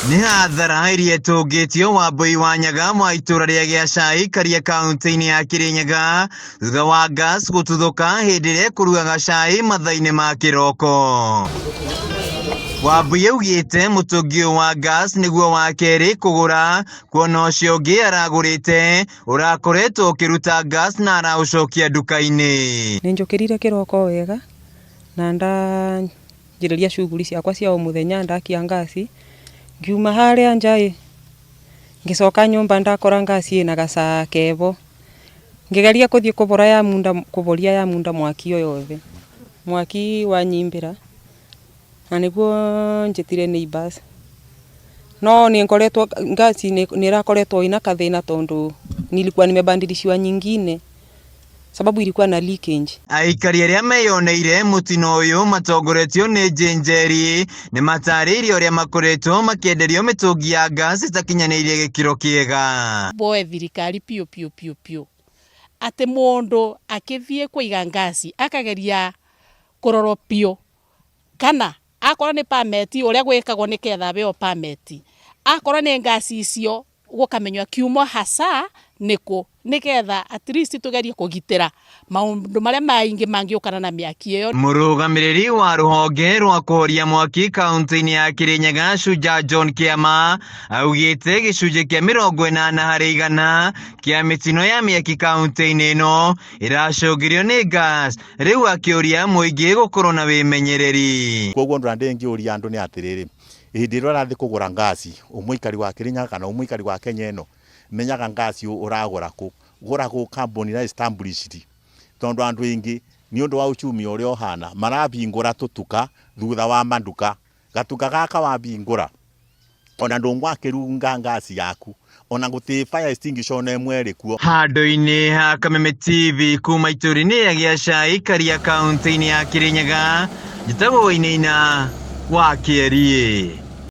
Nĩ hathara iria tũngĩtio Wambui wa Nyaga itũra rĩa Gĩacai Karia kaunti-inĩ ya Kirinyaga thutha wa gas gũtuthũka hĩndĩ ĩrĩa kũrugaga cai mathaa-inĩ ma kĩroko. Wambui augĩte mũtũngi wa gas nĩguo wa kerĩ kũgũra, kuona ũcio ũngĩ aragũrĩte ũrakoretwo ũkĩruta gas na araũcokia nduka-inĩ. Nĩnjũkĩrire kĩroko wega na ndanjĩrĩria shughuli ciakwa cia o mũthenya, ndakia ngasi ngiuma harĩa nja ngicoka nyũmba ndakora ngasi ĩna gacaa kevo, ngĩgeria kũthiĩ kũvoria ya munda mwaki o yothe, mwaki wanyimbĩra na nĩguo njĩtire neighbors, no nĩngoretwo ngasi nĩrakoretwo ina kathĩna tondu nilikuwa nimebadilishwa nyingine sababu ilikuwa na leakage. Aikari arĩa meyoneire mutino ũyũ matongoretio nĩ Njeri nĩ matarĩirie ũrĩa makoretwo makĩenderio mĩtũngi ya gas ĩtakinyanĩirie gĩkĩro kĩega. Boe thirikari piũ atĩ mũndũ akĩthiĩ kũiga ngasi akageria kũrorwo piũ, kana akorwo nĩ permit ũrĩa gwĩkagwo nĩketha beo permit, akorwo nĩ ngasi icio gũkamenywa kiumo hasa nĩkũ, nĩgetha at least tũgerie kũgitĩra maũndũ marĩa maingĩ mangĩũkana na mĩaki ĩyo. Mũrũgamĩrĩri wa rũhonge rwa kũhoria mwaki kaunti-inĩ ya Kirinyaga Shujaa John Kĩama augĩte gĩcunjĩ kĩa 80% kĩa mĩtino ya mĩaki kaunti-inĩ ĩno ĩracũngĩrĩrio nĩ gas, rĩu akĩũria mũingĩ gũkorwo na wĩmenyereri. Koguo ndĩngĩũria andũ nĩ atĩrĩrĩ, hĩndĩ ĩrĩa ũrathiĩ kũgũra ngasi ũmũikari wa Kirinyaga kana ũmũikari wa Kenya ĩno, menyaga ngasi ũragũra kũ, gũra kũ kambuni na established, tondu andũ aingĩ nĩ ũndũ wa uchumi ũrĩa ũhana marabingũra tũtuka thutha wa manduka, gatuka gaka wabingũra ona ndũngĩakĩrunga ngasi yaku, ona gũtĩ fire extinguisher ona ĩmwe ĩrĩ kuo. Handũ-inĩ ha Kameme TV kuma itũra-inĩ ya Gĩacai Karia kaunti-inĩ ya Kirinyaga, njĩtagwo Wainaina wa Kĩarie.